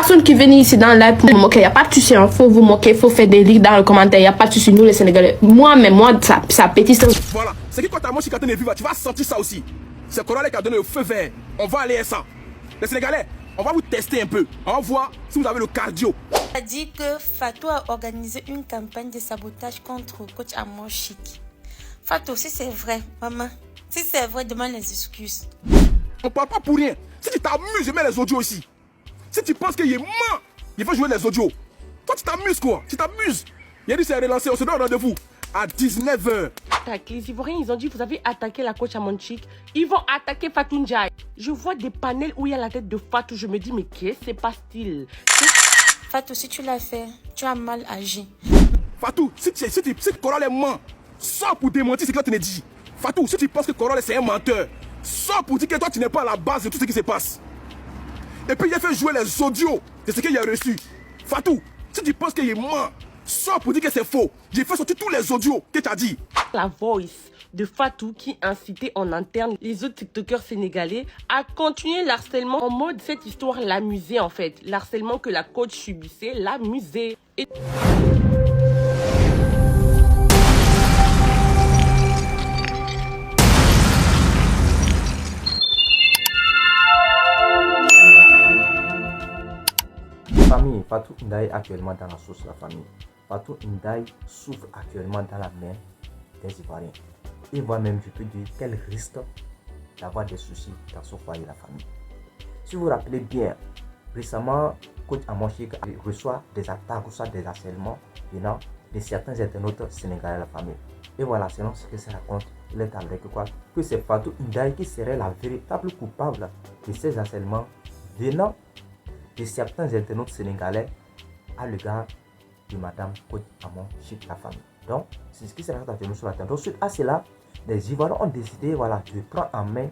personne qui vient ici dans le live pour me moquer. Il n'y a pas de souci. Il faut vous moquer, il faut faire des lits dans le commentaire. Il n'y a pas de souci. Nous, les Sénégalais. Moi-même, ça pétisse. Voilà. C'est que quand ta moche qui a donné vivre, tu vas sentir ça aussi. C'est Corolé qui a donné le feu vert. On va aller à ça. Les Sénégalais, on va vous tester un peu. On va voir si vous avez le cardio. A dit que Fatou a organisé une campagne de sabotage contre coach Amon Chic. Fatou, si c'est vrai, maman, si c'est vrai, demande les excuses. On parle pas pour rien. Si tu t'amuses, je mets les audios ici. Si tu penses qu'il est mort, il faut jouer les audios. Toi, tu t'amuses quoi? Tu t'amuses. Il a dit c'est relancé. On se donne rendez-vous à 19h. Les Ivoiriens, ils ont dit vous avez attaqué la coach Amon Chic. Ils vont attaquer Fatou Ndiaye. Je vois des panels où il y a la tête de Fatou. Je me dis, mais qu'est-ce qui se passe-t-il? Fatou, si tu l'as fait, tu as mal agi. Fatou, si Corolé est mort, sors pour démentir ce que tu as dit. Fatou, si tu penses que Corolé c'est un menteur, sors pour dire que toi tu n'es pas à la base de tout ce qui se passe. Et puis il a fait jouer les audios de ce qu'il a reçu. Fatou, si tu penses qu'il est mort, sors pour dire que c'est faux. J'ai fait sortir tous les audios que tu as dit. La voice de Fatou qui incitait en interne les autres TikTokers sénégalais à continuer l'harcèlement en mode cette histoire l'amusait en fait. L'harcèlement que la coach subissait l'amusait. Et... Famille, Fatou Ndiaye actuellement dans la sauce, la famille. Fatou Ndiaye souffre actuellement dans la main des Ivoiriens. Et moi-même, je peux dire quel risque d'avoir des soucis dans son foyer, la famille. Si vous vous rappelez bien, récemment, coach Amon Chic reçoit des attaques ou soit des harcèlements venant de certains internautes sénégalais, la famille. Et voilà, selon ce que ça raconte, il est avéré que c'est Fatou Ndiaye qui serait la véritable coupable de ces harcèlements venant de certains internautes sénégalais à l'égard de Madame Coach Amon Chic, la famille. Donc, c'est ce qui s'est actuellement sur la table. Donc, suite à cela, les Ivoiriens ont décidé de prendre en main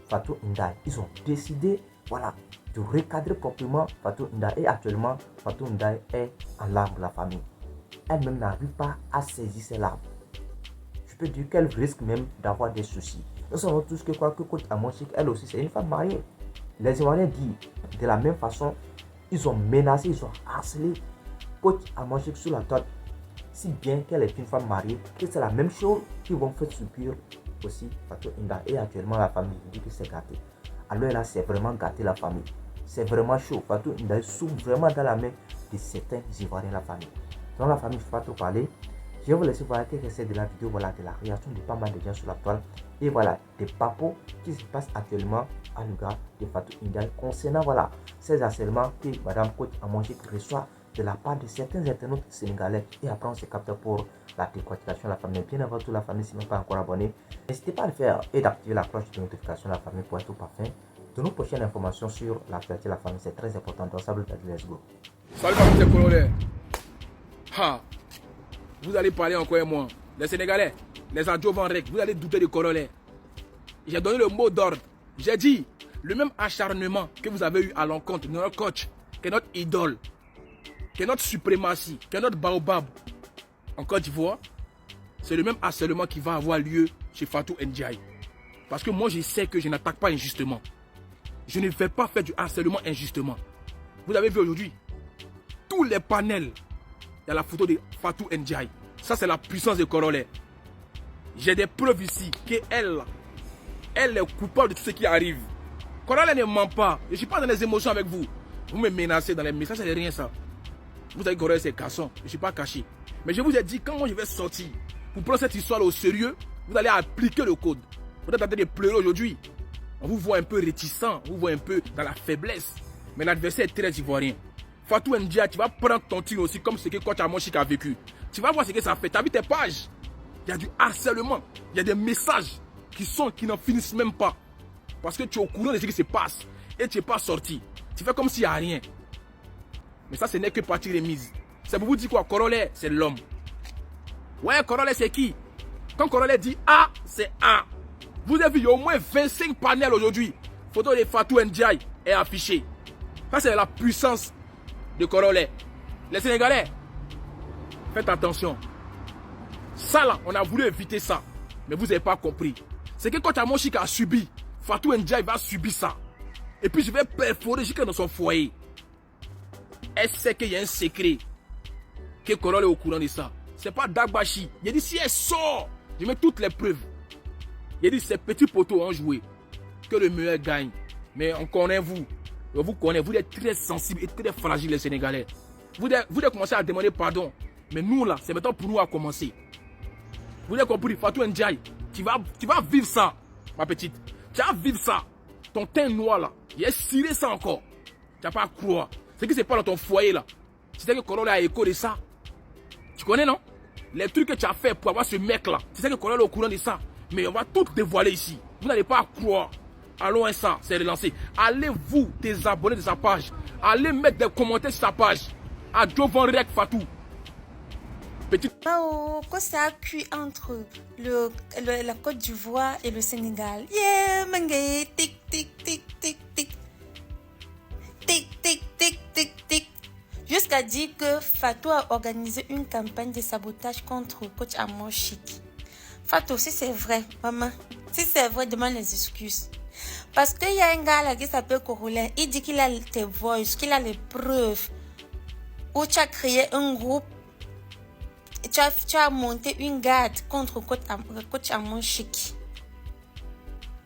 Fatou Ndiaye. Ils ont décidé de recadrer proprement Fatou Ndiaye. Et actuellement, Fatou Ndiaye est en larmes, la famille. Elle-même n'arrive pas à saisir ses larmes. Je peux dire qu'elle risque même d'avoir des soucis. Nous savons tous que Coach Amon Chic, elle aussi, c'est une femme mariée. Les Ivoiriens disent de la même façon, ils ont menacé, ils ont harcelé Coach Amon Chic sur la tête, si bien qu'elle est une femme mariée, que c'est la même chose qu'ils vont faire subir aussi Fatou Ndiaye. Et actuellement, la famille dit que c'est gâté. Alors là, c'est vraiment gâté, la famille. C'est vraiment chaud. Fatou Ndiaye souffre vraiment dans la main de certains Ivoiriens, la famille. Dans la famille, je ne vais pas trop parler. Je vais vous laisser voir quelques essais de la vidéo, de la réaction de pas mal de gens sur la toile. Et des papos qui se passent actuellement à l'égard de Fatou Ndiaye concernant ces harcèlements que Madame Coach Amon Chic reçoit de la part de certains internautes sénégalais. Et après, on se capte pour la décortication de la famille. Bien avant tout, la famille, si vous n'êtes pas encore abonné, n'hésitez pas à le faire et d'activer la cloche de notification de la famille pour être tout parfait. De nos prochaines informations sur l'actualité de la famille, c'est très important. Donc, ça veut dire let's go. Salut famille, c'est Corolé. Vous allez parler encore et moi. Les Sénégalais, les Adjo-Van-Rek, vous allez douter de Corolé. J'ai donné le mot d'ordre. J'ai dit, le même acharnement que vous avez eu à l'encontre de notre coach, que notre idole, que notre suprématie, que notre baobab en Côte d'Ivoire, c'est le même harcèlement qui va avoir lieu chez Fatou Ndiaye. Parce que moi, je sais que je n'attaque pas injustement. Je ne vais pas faire du harcèlement injustement. Vous avez vu aujourd'hui, tous les panels, il y a la photo de Fatou Ndiaye. Ça, c'est la puissance de Corolé. J'ai des preuves ici qu'elle est coupable de tout ce qui arrive. Corolé ne ment pas. Je ne suis pas dans les émotions avec vous. Vous me menacez dans les messages, ça, c'est rien ça. Vous savez que Corolé, c'est cassant. Je ne suis pas caché. Mais je vous ai dit, quand moi je vais sortir pour prendre cette histoire au sérieux, vous allez appliquer le code. Vous êtes en train de pleurer aujourd'hui. On vous voit un peu réticent, on vous voit un peu dans la faiblesse. Mais l'adversaire est très ivoirien. Fatou Ndiaye, tu vas prendre ton tir aussi comme ce que Coach Amon Chic a vécu. Tu vas voir ce que ça fait. Tu as vu tes pages. Il y a du harcèlement. Il y a des messages qui n'en finissent même pas. Parce que tu es au courant de ce qui se passe. Et tu n'es pas sorti. Tu fais comme s'il n'y a rien. Mais ça, ce n'est que partie remise. C'est pour vous dire quoi? Corolé, c'est l'homme. Ouais, Corolé, c'est qui? Quand Corolé dit A, c'est A. Vous avez vu, il y a au moins 25 panels aujourd'hui. Photo de Fatou Ndiaye est affichée. Ça, c'est la puissance de Corolé. Les Sénégalais, faites attention. Ça là, on a voulu éviter ça. Mais vous n'avez pas compris. C'est que quand Amon Chic a subi, Fatou Ndiaye va subir ça. Et puis je vais perforer jusqu'à dans son foyer. Elle sait qu'il y a un secret. Que Korole est au courant de ça. C'est pas Dagbashi. Il a dit si elle sort, je mets toutes les preuves. Il a dit ces petits poteaux ont joué. Que le meilleur gagne. Mais on connaît vous. On vous connaît. Vous êtes très sensibles et très fragiles les Sénégalais. Vous devez commencer à demander pardon. Mais nous là, c'est maintenant pour nous à commencer. Vous avez compris, Fatou Ndiaye, tu vas vivre ça, ma petite. Tu vas vivre ça. Ton teint noir là, il a ciré ça encore. Tu n'as pas à croire. C'est que c'est pas dans ton foyer là. Tu sais que Korole a écho de ça. Tu connais non? Les trucs que tu as fait pour avoir ce mec là. Tu sais que Korole est au courant de ça. Mais on va tout dévoiler ici. Vous n'allez pas à croire. Allons ça, c'est relancé. Allez vous désabonner de sa page. Allez mettre des commentaires sur sa page. À Jovan Rek Fatou. Quand ça a cuit entre la Côte d'Ivoire et le Sénégal. Yeah, mangé, tic, tic, tic, tic, tic. Tic, tic, tic, tic, tic. Jusqu'à dire que Fatou a organisé une campagne de sabotage contre coach Amon Chic. Fatou, si c'est vrai, maman, si c'est vrai, demande les excuses. Parce qu'il y a un gars là qui s'appelle Korole, il dit qu'il a tes voices, qu'il a les preuves. Où tu as créé un groupe. Tu as monté une garde contre coach Amon Chic.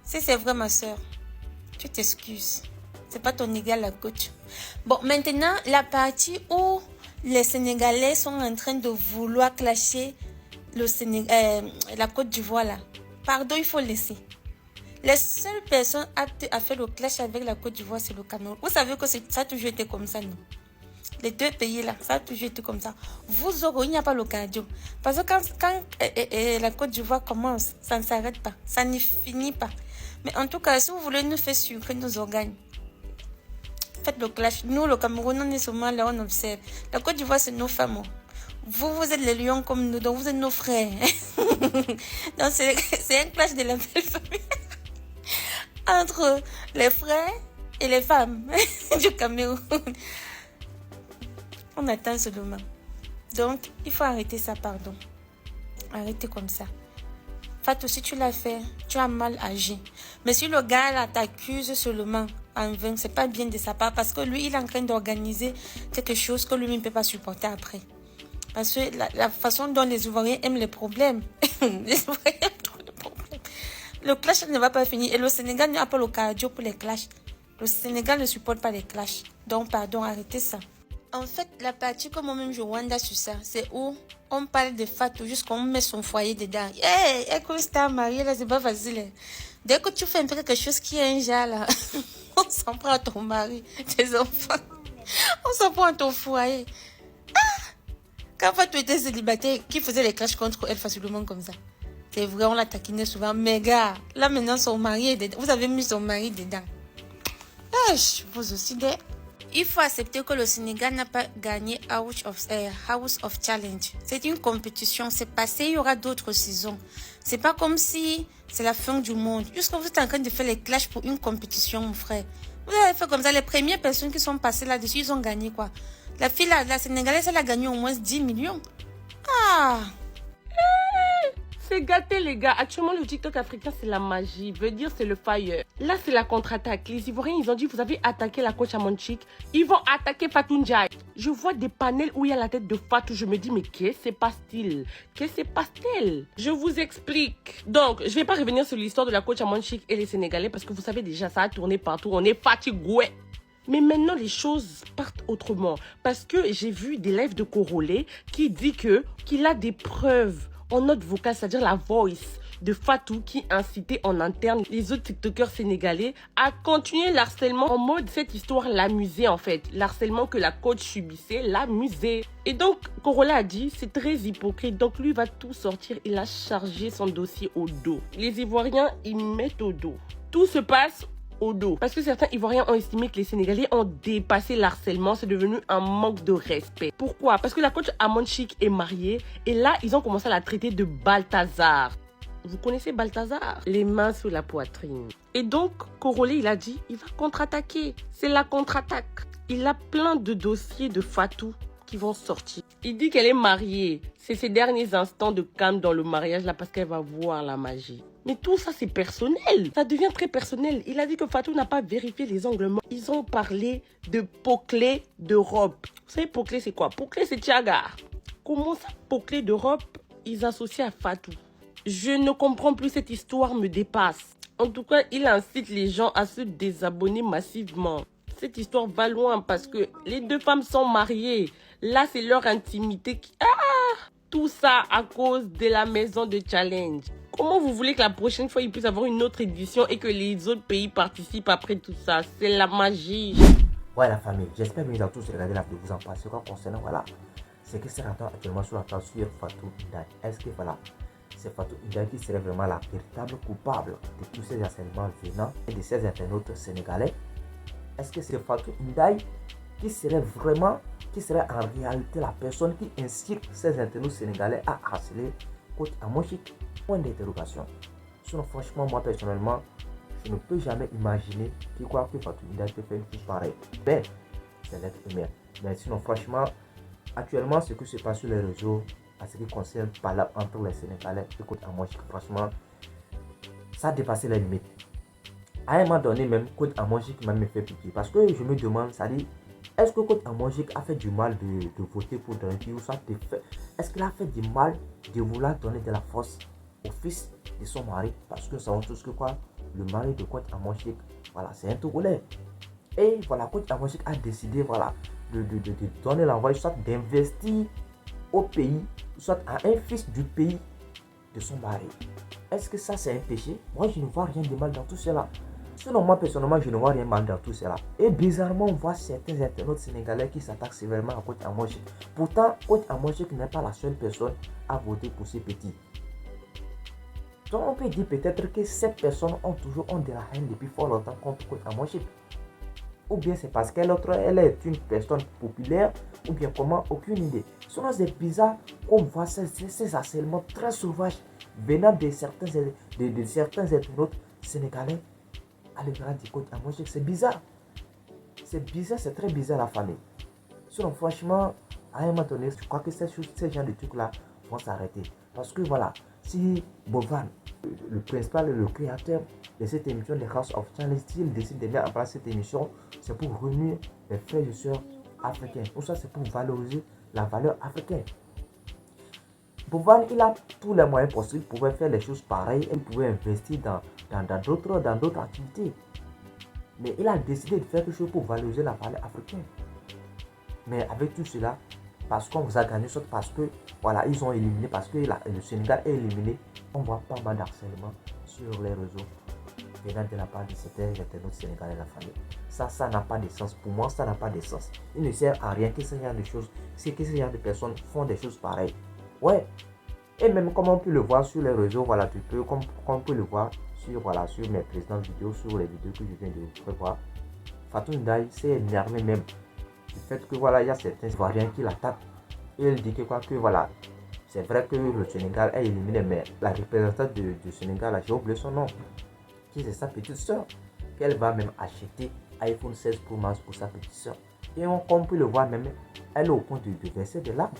Si c'est vrai, ma soeur, tu t'excuses. C'est pas ton égal, la coach. Bon, maintenant, la partie où les Sénégalais sont en train de vouloir clasher la Côte d'Ivoire, là. Pardon, il faut laisser. Les seules personnes aptes à faire le clash avec la Côte d'Ivoire, c'est le Cameroun. Vous savez que ça a toujours été comme ça, non? Les deux pays là, ça a toujours été comme ça. Vous aurez, il n'y a pas le cardio. Parce que quand la Côte d'Ivoire commence, ça ne s'arrête pas. Ça ne finit pas. Mais en tout cas, si vous voulez nous faire sucrer nos organes, faites le clash. Nous, le Cameroun, on est seulement là, on observe. La Côte d'Ivoire, c'est nos femmes. Vous, vous êtes les lions comme nous, donc vous êtes nos frères. Donc c'est un clash de la belle famille. Entre les frères et les femmes du Cameroun. On attend seulement. Donc, il faut arrêter ça, pardon. Arrêtez comme ça. Fatou, si tu l'as fait, tu as mal agi. Mais si le gars là t'accuse seulement en vain, c'est pas bien de sa part parce que lui, il est en train d'organiser quelque chose que lui ne peut pas supporter après. Parce que la façon dont les Ivoiriens aiment les problèmes, les Ivoiriens aiment trop les problèmes. Le clash ne va pas finir. Et le Sénégal n'a pas le cardio pour les clashs. Le Sénégal ne supporte pas les clashs. Donc, pardon, arrêtez ça. En fait, la partie comme moi-même je wanda sur ça, c'est où on parle de Fatou jusqu'on met son foyer dedans. Hey, écoute, c'est ta mariée là, c'est pas facile. Dès que tu fais un peu quelque chose qui est un genre là, on s'en prend à ton mari, tes enfants. On s'en prend à ton foyer. Ah! Quand Fatou était célibataire, qui faisait les clashs contre elle facilement comme ça? C'est vrai, on la taquinait souvent. Mais gars, là maintenant son mari est dedans. Vous avez mis son mari dedans. Ah, vous aussi des... Il faut accepter que le Sénégal n'a pas gagné House of Challenge. C'est une compétition, c'est passé, il y aura d'autres saisons. C'est pas comme si c'est la fin du monde. Juste que vous êtes en train de faire les clashs pour une compétition, mon frère. Vous avez fait comme ça, les premières personnes qui sont passées là-dessus, ils ont gagné quoi? La fille là, la Sénégalaise, elle a gagné au moins 10 millions. Ah! C'est gâté les gars. Actuellement le TikTok africain c'est la magie. Veut dire c'est le fire. Là c'est la contre-attaque. Les Ivoiriens ils ont dit vous avez attaqué la coach Amon Chic. Ils vont attaquer Fatou Ndiaye. Je vois des panels où il y a la tête de Fatou. Je me dis mais qu'est-ce qui se passe-t-il? Qu'est-ce qui se passe-t-il? Je vous explique. Donc je vais pas revenir sur l'histoire de la coach Amon Chic et les Sénégalais parce que vous savez déjà ça a tourné partout. On est fatigué. Mais maintenant, les choses partent autrement. Parce que j'ai vu des lives de Korole qui dit qu'il a des preuves en note vocale, c'est-à-dire la voice de Fatou qui incitait en interne les autres TikTokers sénégalais à continuer l'harcèlement en mode cette histoire l'amusait en fait. L'harcèlement que la coach subissait l'amusait. Et donc, Korole a dit c'est très hypocrite. Donc lui va tout sortir. Il a chargé son dossier au dos. Les Ivoiriens, ils mettent au dos. Tout se passe au dos. Parce que certains Ivoiriens ont estimé que les Sénégalais ont dépassé l'harcèlement. C'est devenu un manque de respect. Pourquoi? Parce que la coach Amon Chic est mariée. Et là, ils ont commencé à la traiter de Balthazar. Vous connaissez Balthazar? Les mains sous la poitrine. Et donc, Korole, il a dit, il va contre-attaquer. C'est la contre-attaque. Il a plein de dossiers de Fatou qui vont sortir. Il dit qu'elle est mariée. C'est ses derniers instants de calme dans le mariage là parce qu'elle va voir la magie. Mais tout ça, c'est personnel. Ça devient très personnel. Il a dit que Fatou n'a pas vérifié les anglements. Ils ont parlé de Poclé d'Europe. Vous savez, Poclé, c'est quoi? Poclé, c'est Tiagar. Comment ça, Poclé d'Europe, ils associent à Fatou? Je ne comprends plus, cette histoire me dépasse. En tout cas, il incite les gens à se désabonner massivement. Cette histoire va loin parce que les deux femmes sont mariées. Là, c'est leur intimité qui... Tout ça à cause de la maison de challenge. Comment vous voulez que la prochaine fois, il puisse avoir une autre édition et que les autres pays participent après tout ça? C'est la magie. Ouais, la famille, j'espère bien dans tous regarder la vidéo, vous en pensez quoi concernant, voilà, c'est que c'est actuellement sur la table sur Fatou Ndiaye. Est-ce que, voilà, c'est Fatou Ndiaye qui serait vraiment la véritable coupable de tous ces harcèlements venant de ces internautes sénégalais? Est-ce que c'est Fatou Ndiaye qui serait en réalité la personne qui incite ces internautes sénégalais à harceler Coach Amoshik? Point d'interrogation. Sinon, franchement, moi personnellement, je ne peux jamais imaginer que Fatou Ndiaye peut faire une chose pareille. Mais c'est l'être humain. Mais sinon, franchement, actuellement, ce qui se passe sur les réseaux, à ce qui concerne par là entre les Sénégalais et Coach Amoshik, franchement, ça a dépassé les limites. À un moment donné, même Coach Amoshik m'a fait pitié. Parce que je me demande, ça dit, est-ce que Coach Amoshik a fait du mal de voter pour Dranky ou soit est-ce qu'il a fait du mal de vouloir donner de la force au fils de son mari? Parce que nous savons tous que le mari de Coach Amoshik, voilà, c'est un Togolais. Et voilà, Coach Amoshik a décidé, voilà, de donner l'envoi, soit d'investir au pays, soit à un fils du pays de son mari. Est-ce que ça c'est un péché? Moi je ne vois rien de mal dans tout cela. Selon moi personnellement, je ne vois rien de mal dans tout cela. Et bizarrement, on voit certains internautes sénégalais qui s'attaquent sévèrement à Coach Amoshik. Pourtant, Coach Amoshik n'est pas la seule personne à voter pour ces petits. Donc on peut dire peut-être que ces personnes ont de la haine depuis fort longtemps contre Coach Amoshik. Ou bien c'est parce qu'elle est une personne populaire, ou bien comment, aucune idée. Sinon c'est bizarre qu'on voit ces harcèlements très sauvages venant de certains internautes sénégalais à l'égard du Coach Amoshik. C'est bizarre. C'est bizarre, c'est très bizarre la famille. Sinon franchement, à un moment donné, je crois que ces gens de trucs là vont s'arrêter. Parce que voilà, si Bovan, le principal, le créateur de cette émission de House of Challenge, s'il décide de mettre en place cette émission, c'est pour réunir les frères et sœurs africains. Ou ça, c'est pour valoriser la valeur africaine. Bovan, il a tous les moyens possibles, il pouvait faire les choses pareilles, il pouvait investir dans d'autres activités. Mais il a décidé de faire quelque chose pour valoriser la valeur africaine. Mais avec tout cela, parce qu'on vous a gagné, soit parce que voilà, ils ont éliminé, parce que le Sénégal est éliminé, on voit pas mal d'harcèlement sur les réseaux venant de la part de certains internautes sénégalais de la famille. Ça n'a pas de sens. Pour moi, ça n'a pas de sens. Il ne sert à rien que ce genre de choses, c'est que ce genre de personnes font des choses pareilles. Ouais. Et même comme on peut le voir sur les réseaux, voilà, comme on peut le voir sur mes précédentes vidéos, sur les vidéos que je viens de vous prévoir. Fatou Ndiaye s'est énervé même du fait que voilà, il y a certains Ivoiriens qui l'attaquent. Et il dit que voilà, c'est vrai que le Sénégal est éliminé, mais la représentante du Sénégal, j'ai oublié son nom, qui c'est sa petite soeur, qu'elle va même acheter iPhone 16 Pro Max pour sa petite soeur. Et on peut le voir même, elle est au point de verser de larmes.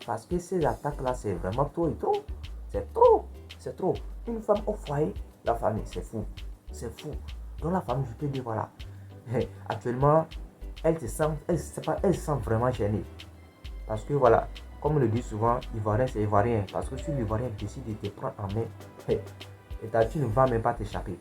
Parce que ces attaques-là, c'est vraiment trop et trop. C'est trop. C'est trop. Une femme au foyer, la famille, c'est fou. C'est fou. Donc la femme, je peux dire, voilà. Actuellement, elle se sent vraiment gênée. Parce que voilà, comme on le dit souvent, Ivoirien, c'est Ivoirien. Parce que si l'Ivoirien décide de te prendre en main, tu ne vas même pas t'échapper.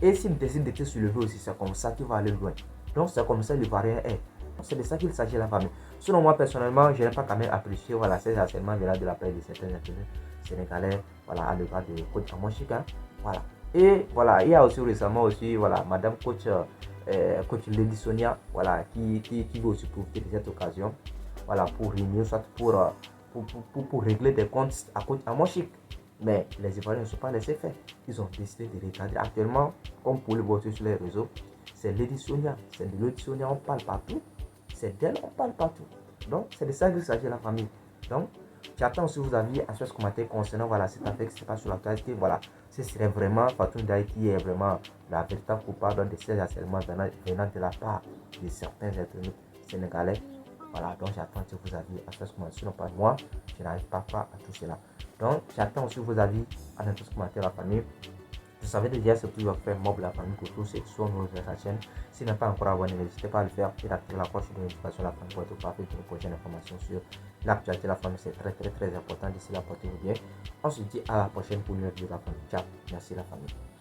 Et s'il décide de te soulever aussi, c'est comme ça qu'il va aller loin. Donc c'est comme ça l'Ivoirien est. C'est de ça qu'il s'agit la famille. Selon moi personnellement, je n'ai pas quand même apprécié voilà, ces harcèlements de la part de certains internautes sénégalais voilà, à l'égard de Coach Amoshik. Voilà. Et voilà, il y a aussi récemment aussi voilà, Madame Coach Lady Sonia voilà, qui veut aussi profiter de cette occasion voilà, pour réunir, soit pour régler des comptes à Coach Amoshik. Mais les Ivoiriens ne sont pas laissés faire. Ils ont décidé de regarder actuellement, comme pour le voir sur les réseaux, c'est Lady Sonia. C'est de Lady Sonia, on parle partout. C'est d'elle, on parle partout. Donc, c'est de ça qu'il s'agit la famille. Donc, j'attends aussi vos avis à ce commentaire concernant voilà, cette affaire qui se passe sur la toile. Voilà, ce serait vraiment Fatou Ndiaye qui est vraiment la véritable coupable de ces harcèlements venant de la part de certains internautes sénégalais Voilà, donc j'attends aussi vos avis à ce moment. Sinon, pas moi, je n'arrive pas à croire à tout cela. Donc, j'attends aussi vos avis à notre commentaire, la famille. Vous savez déjà ce que tu vas faire, mob la famille pour tous ceux qui sont nouveaux sur la chaîne. Si n'est pas encore abonné, n'hésitez pas à le faire et d'activer la cloche de notification de la famille pour être parfait pour une prochaine information sur l'actualité de la famille. C'est très important. D'ici là, portez-vous bien. On se dit à la prochaine pour une nouvelle vidéo de la famille. Ciao, merci la famille.